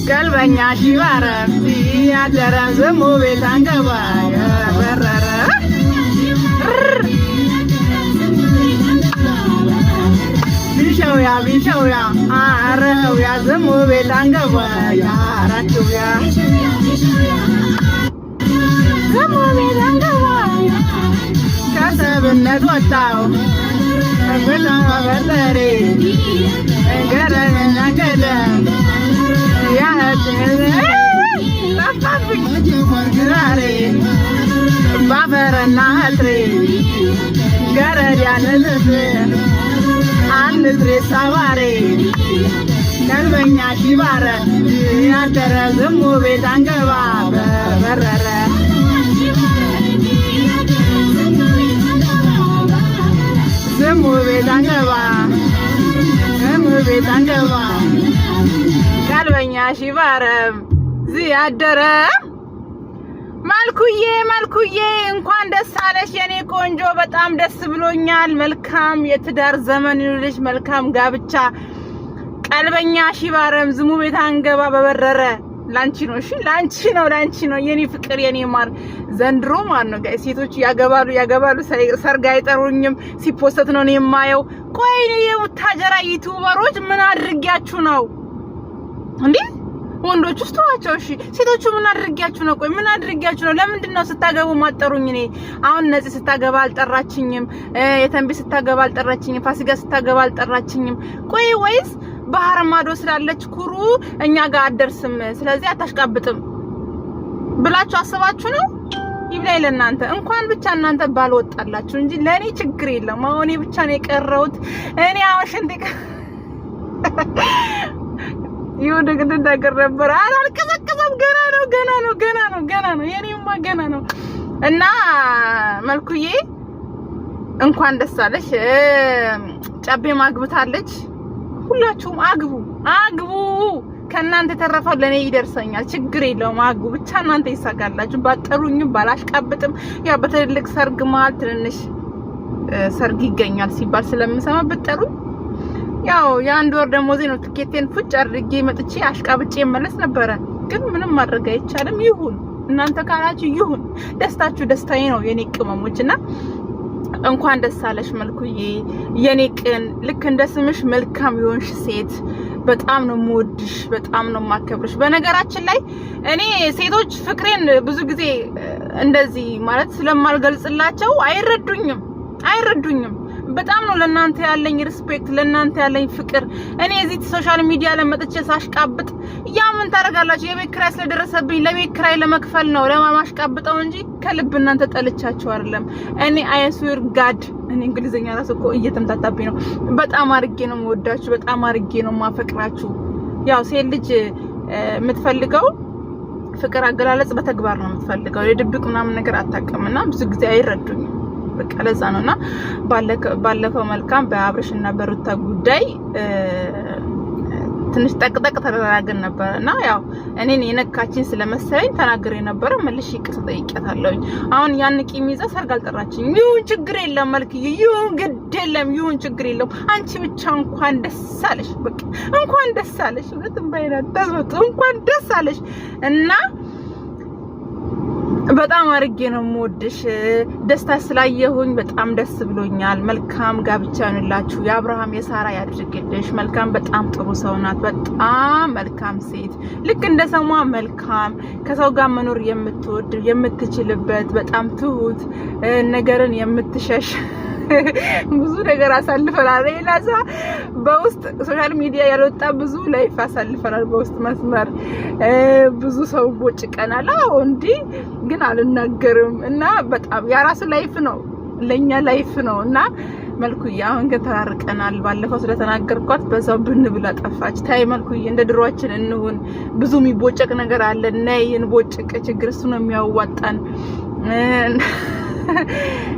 ቀልበኛ ሺባረም ያደረ ዝሙ ቤት አንገባ በረረ ቢሸውያ አረውያ ዝሙ ቤት አንገባ ያራችውያ ዝሙ ቤት አንገባ ከሰብነት ወጣው ብላ በርበሬ ገረኛ ገደም ባፈረና ህትሬ ገረድ ያንልፍ አንድሬ ሳባሬ ቀልበኛ ሺባረ ያደረ ዝሙ ቤት አንገባ በረረ ዝሙ ቤት አንገባ ቤት አንገባ ቀልበኛ ሺባረም ያደረ መልኩዬ እንኳን ደስ አለሽ የኔ ቆንጆ በጣም ደስ ብሎኛል መልካም የትዳር ዘመን ይሁንልሽ መልካም ጋብቻ ቀልበኛ ሺባረም ዝሙ ቤት አንገባ በበረረ ላንቺ ነው እሺ ላንቺ ነው የኔ ፍቅር የኔ ማር ዘንድሮ ማን ነው ጋይ ሴቶች ያገባሉ ሰርግ አይጠሩኝም ሲፖስት ነው የማየው ቆይ የቡታጀራ ዩቲዩበሮች ምን አድርጊያችሁ ነው እንዴ ወንዶች ውስጥ ተዋቸው እሺ ሴቶቹ ምን አድርጊያችሁ ነው ቆይ ምን አድርጊያችሁ ነው ለምንድን ነው ስታገቡ ማጠሩኝ እኔ አሁን ነፂ ስታገባ አልጠራችኝም የተንቢ ስታገባ አልጠራችኝም ፋሲካ ስታገባ አልጠራችኝም ቆይ ወይስ ባህር ማዶ ስላለች ኩሩ እኛ ጋር አደርስም ስለዚህ አታሽቃብጥም ብላችሁ አስባችሁ ነው ይብላይ ለናንተ እንኳን ብቻ እናንተ ባልወጣላችሁ እንጂ ለኔ ችግር የለም አሁን ብቻ ነው የቀረውት እኔ አወሽንዴ ይሁን ግን እንደገር ነበር አልቀዘቀዘም ገና ነው የኔማ ገና ነው እና መልኩዬ እንኳን ደስ አለሽ ጫቤ ማግብታለች ሁላችሁም አግቡ ከናንተ ተረፈው ለኔ ይደርሰኛል ችግር የለውም አግቡ ብቻ እናንተ ይሳካላችሁ ባጠሩኝም ባላሽቃብጥም ያው በትልልቅ ሰርግ ማል ትንሽ ሰርግ ይገኛል ሲባል ስለምሰማ በጠሩ ያው የአንድ ወር ደሞዜ ነው ትኬቴን ፉጭ አድርጌ መጥቼ አሽቃብጬ መለስ ነበር ግን ምንም ማድረግ አይቻልም ይሁን እናንተ ካላችሁ ይሁን ደስታችሁ ደስታዬ ነው የኔ ቅመሞችና እንኳን ደስ አለሽ መልኩዬ የኔ ቅን ልክ እንደ ስምሽ መልካም ይሆንሽ ሴት በጣም ነው የምወድሽ በጣም ነው የማከብርሽ በነገራችን ላይ እኔ ሴቶች ፍቅሬን ብዙ ጊዜ እንደዚህ ማለት ስለማልገልጽላቸው አይረዱኝም በጣም ነው ለናንተ ያለኝ ሪስፔክት ለናንተ ያለኝ ፍቅር እኔ እዚህ ሶሻል ሚዲያ ለመጥቼ ሳሽቃብጥ ያ ምን ታረጋላችሁ የቤት ኪራይ ስለደረሰብኝ ለቤት ኪራይ ለመክፈል ነው ለማሽቃብጠው እንጂ ከልብ እናንተ ጠልቻችሁ አይደለም እኔ አይስዌር ጋድ እኔ እንግሊዘኛ ራስ እኮ እየተምታታብኝ ነው በጣም አርጌ ነው የምወዳችሁ በጣም አርጌ ነው ማፈቅራችሁ ያው ሴት ልጅ የምትፈልገው ፍቅር አገላለጽ በተግባር ነው የምትፈልገው የድብቅ ምናምን ነገር አታቀምና ብዙ ጊዜ አይረዱኝም በቃ ለዛ ነውና ባለፈው መልካም በአብርሽና በሩታ ጉዳይ ትንሽ ጠቅጠቅ ተደራገን ነበርና ያው እኔን የነካችን ስለመሰለኝ ተናግሬ ነበር መልሽ ይቅርታ ጠይቄታለሁኝ አሁን ያን ቂም ይዛ ሰርግ አልጠራችኝ ይሁን ችግር የለም መልክዬ ይሁን ግድ የለም ይሁን ችግር የለም አንቺ ብቻ እንኳን ደስ አለሽ በቃ እንኳን ደስ አለሽ ወጥም ባይናት ተዝወጥ እንኳን ደስ አለሽ እና በጣም አርጌ ነው የምወድሽ ደስታ ስላየሁኝ በጣም ደስ ብሎኛል መልካም ጋብቻ ይሁንላችሁ የአብርሃም የሳራ ያድርግልሽ መልካም በጣም ጥሩ ሰው ናት በጣም መልካም ሴት ልክ እንደ ሰሟ መልካም ከሰው ጋር መኖር የምትወድ የምትችልበት በጣም ትሁት ነገርን የምትሸሽ ብዙ ነገር አሳልፈናል ሌላዛ በውስጥ ሶሻል ሚዲያ ያልወጣ ብዙ ላይፍ አሳልፈናል በውስጥ መስመር ብዙ ሰው ቦጭቀናል አዎ እንዴ ግን አልናገርም እና በጣም ያራሱ ላይፍ ነው ለኛ ላይፍ ነውና መልኩዬ አሁን ከተራርቀናል ባለፈው ስለተናገርኳት በዛው ብንብላ ጠፋች ታይ መልኩዬ እንደ ድሮአችን እንሁን ብዙ የሚቦጨቅ ነገር አለ ነይ እንቦጭቅ ችግር እሱ ነው የሚያዋጣን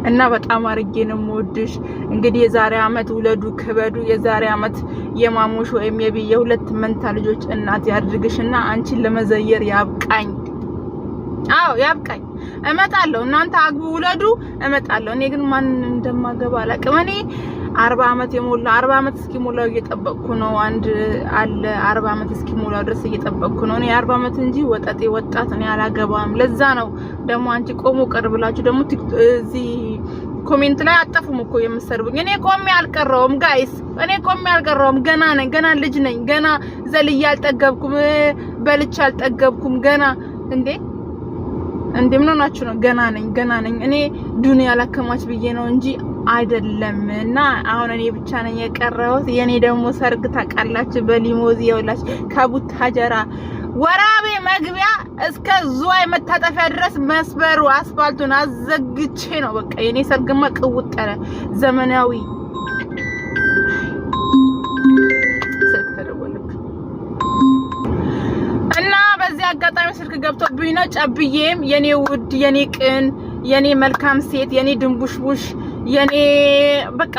እና በጣም አርጌ ነው የምወድሽ እንግዲህ የዛሬ አመት ውለዱ ክበዱ የዛሬ አመት የማሙሽ ወይም የሁለት መንታ ልጆች እናት ያድርግሽና አንቺን ለመዘየር ያብቃኝ አዎ ያብቃኝ እመጣለሁ እናንተ አግቡ ውለዱ እመጣለሁ እኔ ግን ማን እንደማገባ አላቀም እኔ 40 አመት የሞላ 40 አመት እስኪሞላው እየጠበቅኩ ነው። አንድ አለ 40 አመት እስኪሞላው ድረስ እየጠበቅኩ ነው። እኔ 40 አመት እንጂ ወጣት እኔ አላገባም። ለዛ ነው ደግሞ አንቺ ቆሞ ቀርብላችሁ ደግሞ እዚህ ኮሜንት ላይ አጠፉም እኮ የምሰርቡኝ። እኔ ቆሜ አልቀረውም ጋይስ፣ እኔ ቆሜ አልቀረውም። ገና ነኝ፣ ገና ልጅ ነኝ፣ ገና ዘልዬ አልጠገብኩም፣ በልቼ አልጠገብኩም። ገና እንዴ ምን ሆናችሁ ነው? ገና ነኝ። እኔ ዱንያ ላከማች ብዬ ነው እንጂ አይደለም። እና አሁን እኔ ብቻ ነኝ የቀረሁት። የኔ ደግሞ ሰርግ ታውቃላችሁ በሊሞዚ ይውላችሁ ከቡታጀራ ወራቤ መግቢያ እስከ ዙዋይ መታጠፊያ ድረስ መስበሩ አስፋልቱን አዘግቼ ነው በቃ የኔ ሰርግማ ቅውጥ ያለ ዘመናዊ ስልክ ተደወለብኝ እና በዚህ አጋጣሚ ስልክ ገብቶብኝ ነው። ጨብዬም የኔ ውድ የኔ ቅን የኔ መልካም ሴት የኔ ድንቡሽቡሽ የኔ በቃ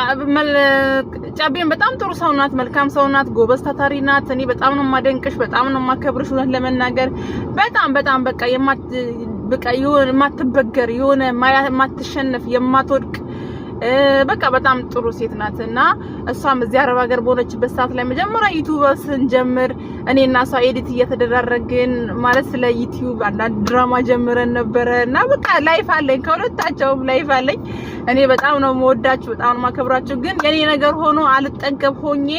ጨቤም በጣም ጥሩ ሰው ናት፣ መልካም ሰው ናት፣ ጎበዝ ታታሪ ናት። እኔ በጣም ነው ማደንቅሽ፣ በጣም ነው ማከብርሽ። እውነት ለመናገር በጣም በቃ የማትበገር የሆነ የማትሸነፍ የማትወድቅ በቃ በጣም ጥሩ ሴት ናትና እሷም እዚህ አረብ ሀገር በሆነችበት ሰዓት ላይ መጀመሪያ ዩቲዩብ ስንጀምር እኔና እሷ ኤዲት እየተደራረግን ማለት ስለ ዩቲዩብ አንዳንድ ድራማ ጀምረን ነበረና በቃ ላይፍ አለኝ፣ ከሁለታቸውም ላይፍ አለኝ። እኔ በጣም ነው የምወዳችሁ፣ በጣም ነው የማከብራችሁ። ግን የኔ ነገር ሆኖ አልጠገብ ሆኜ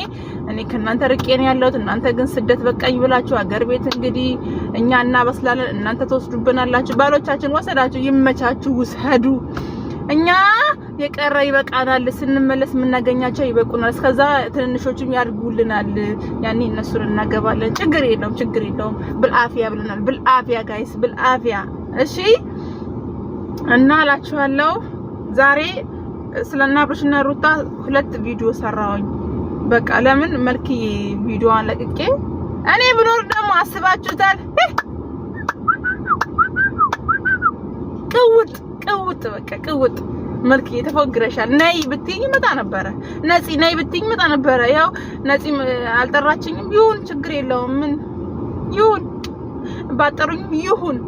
እኔ ከናንተ ርቄ ነው ያለሁት። እናንተ ግን ስደት በቃኝ ብላችሁ ሀገር ቤት እንግዲህ እኛ እናበስላለን፣ እናንተ ተወስዱብናላችሁ። ባሎቻችን ወሰዳችሁ፣ ይመቻችሁ፣ ውሰዱ። እኛ የቀረ ይበቃናል፣ ስንመለስ የምናገኛቸው ይበቁናል። እስከዛ ትንንሾቹም ያድጉልናል፣ ያኔ እነሱን እናገባለን። ችግር የለውም። ብልአፊያ ብለናል። ብልአፊያ ጋይስ፣ ብልአፊያ። እሺ እና አላችኋለሁ ዛሬ ስለና አብርሽና ሩታ 2 ቪዲዮ ሰራሁኝ። በቃ ለምን መልክ ቪዲዮዋን ለቅቄ እኔ ብኖር ደግሞ አስባችሁታል ቅውጥ መልክ የተፈግረሻል ነይ ብትይኝ መጣ ነበር። ነፂ ነይ ብትይኝ መጣ ነበር። ያው ነፂ አልጠራችኝም። ይሁን ችግር የለውም። ምን ይሁን ባጠሩኝ ይሁን።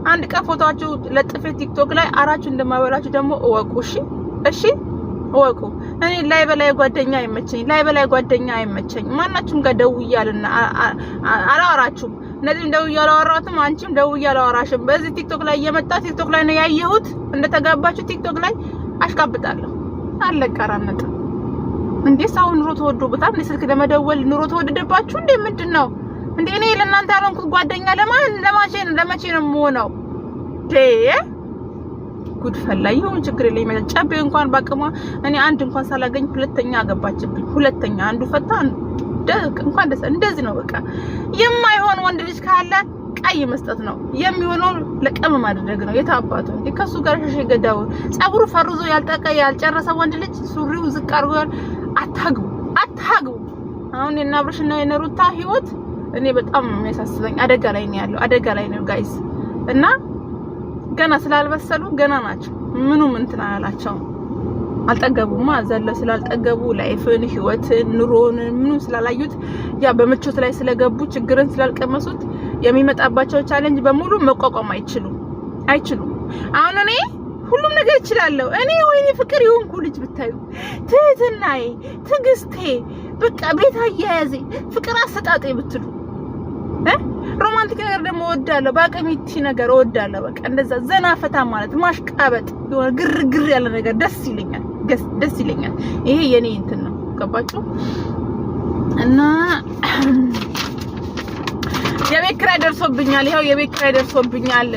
አንድ ቀን ፎቶአችሁ ለጥፌ ቲክቶክ ላይ አራችሁ እንደማበላችሁ ደግሞ እወቁ። እሺ እወቁ። እኔ ላይ በላይ ጓደኛ አይመቸኝ። ማናችሁም ጋር ደውያልና አላወራችሁም። እነዚህም ደውዬ አላወራትም፣ አንቺም ደውዬ አላወራሽም። በዚህ ቲክቶክ ላይ እየመጣ ቲክቶክ ላይ ነው ያየሁት እንደተጋባችሁ ቲክቶክ ላይ አሽቃብጣለሁ። አለቀራነጥ እንዴ ሳው ኑሮ ተወዶበታል። ስልክ ለመደወል ኑሮ ተወደደባችሁ እንዴ? ምንድነው እንዴ? እኔ ለእናንተ ያልሆንኩት ጓደኛ ለመቼ ነው የምሆነው? ጉድ ፈላ። ይሁን ችግር የለኝም። ጨቤ እንኳን ባቅሟ እኔ አንድ እንኳን ሳላገኝ ሁለተኛ አገባችብኝ። ሁለተኛ አንዱ ፈታ እንኳን ደስ እንደዚህ ነው። በቃ የማይሆን ወንድ ልጅ ካለ ቀይ መስጠት ነው የሚሆነው፣ ለቀም ማድረግ ነው። የታባቱ እንዴ ከሱ ጋር ሸሸ ገዳው ጸጉሩ ፈርዞ ያልጨረሰ ወንድ ልጅ ሱሪው ዝቅ አድርጎ አታግቡ። አሁን እና አብርሽና የነሩታ ህይወት እኔ በጣም የሚያሳስበኝ አደጋ ላይ ነው ያለው። አደጋ ላይ ነው ጋይስ። እና ገና ስላልበሰሉ ገና ናቸው። ምኑም እንትን አላቸው አልጠገቡማ። ዘለ ስላልጠገቡ ላይፍን ህይወትን ኑሮን ምኑን ስላላዩት ያ በመቾት ላይ ስለገቡ ችግርን ስላልቀመሱት የሚመጣባቸው ቻሌንጅ በሙሉ መቋቋም አይችሉም። አሁን እኔ ሁሉም ነገር እችላለሁ። እኔ ወይኔ ፍቅር ይሁንኩ ልጅ ብታዩ ትህትናዬ፣ ትግስቴ፣ በቃ ቤት አያያዜ፣ ፍቅር አሰጣጤ ብትሉ ሮማንቲክ ነገር ደግሞ እወዳለሁ። ባቀሚቲ ነገር እወዳለሁ። በቃ እንደዛ ዘና ፈታ ማለት ማሽቃበጥ፣ የሆነ ግርግር ያለ ነገር ደስ ይለኛል። ይሄ የኔ እንትን ነው። ገባችሁ? እና የቤት ኪራይ ደርሶብኛል። ይሄው የቤት ኪራይ ደርሶብኛል።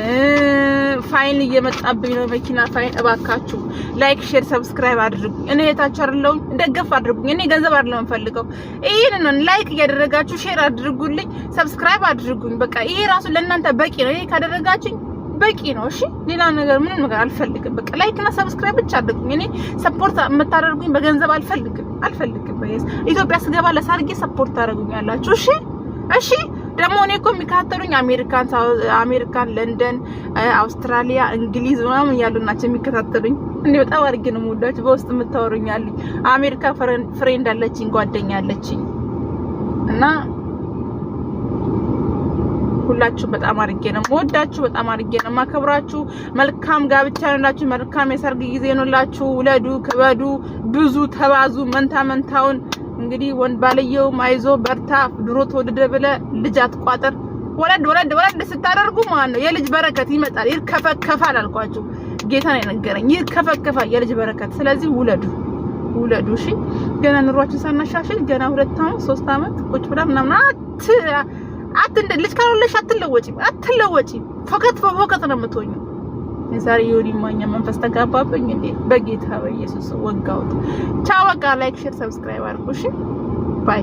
ፋይል እየመጣብኝ ነው፣ መኪና ፋይል። እባካችሁ ላይክ፣ ሼር፣ ሰብስክራይብ አድርጉኝ። እኔ የታችሁ አይደለም ደገፍ አድርጉኝ። እኔ ገንዘብ አይደለም ፈልገው። ይሄንን ላይክ እያደረጋችሁ ሼር አድርጉልኝ፣ ሰብስክራይብ አድርጉኝ። በቃ ይሄ ራሱ ለእናንተ በቂ ነው። ይሄ ካደረጋችሁኝ በቂ ነው። እሺ ሌላ ነገር ምንም ነገር አልፈልግም። በቃ ላይክ እና ሰብስክራይብ ብቻ አድርጉኝ። እኔ ሰፖርት የምታደርጉኝ በገንዘብ አልፈልግም። በየስ ኢትዮጵያ ስገባ ለሳርጌ ሰፖርት ታደርጉኛላችሁ። እሺ ደግሞ እኔ እኮ የሚከታተሉኝ አሜሪካን፣ ለንደን፣ አውስትራሊያ፣ እንግሊዝ ምናምን ያሉ ናቸው የሚከታተሉኝ። እኔ በጣም አድርጌ ነው የምወዳችሁ። በውስጥ የምታወሩኛልኝ አሜሪካ ፍሬንድ አለችኝ፣ ጓደኛ አለችኝ። እና ሁላችሁ በጣም አርጌ ነው ወዳችሁ በጣም አርጌ ነው ማከብራችሁ መልካም ጋብቻ ይሁንላችሁ መልካም የሰርግ ጊዜ ይሁንላችሁ ውለዱ ከበዱ ብዙ ተባዙ መንታውን እንግዲህ ወንድ ባልየው ማይዞ በርታ ድሮ ተወደደ ብለ ልጅ አትቋጥር ወለድ ስታደርጉ ማለት ነው የልጅ በረከት ይመጣል ይርከፈከፋል አልኳችሁ ጌታ ነው የነገረኝ ይርከፈከፋል የልጅ በረከት ስለዚህ ውለዱ እሺ ገና ኑሯችን ሳናሻሽል ገና 2 አመት 3 አመት ቁጭ ብላ ምናምን አትንደ ልጅ ካልወለድሽ አትለወጪ ፈከት ነው የምትሆኚ የዛሬ ዮኒ ማኛ መንፈስ ተጋባብኝ እንዴ በጌታ በኢየሱስ ወጋውት ቻው በቃ ላይክ ሼር ሰብስክራይብ አድርጉ እሺ ባይ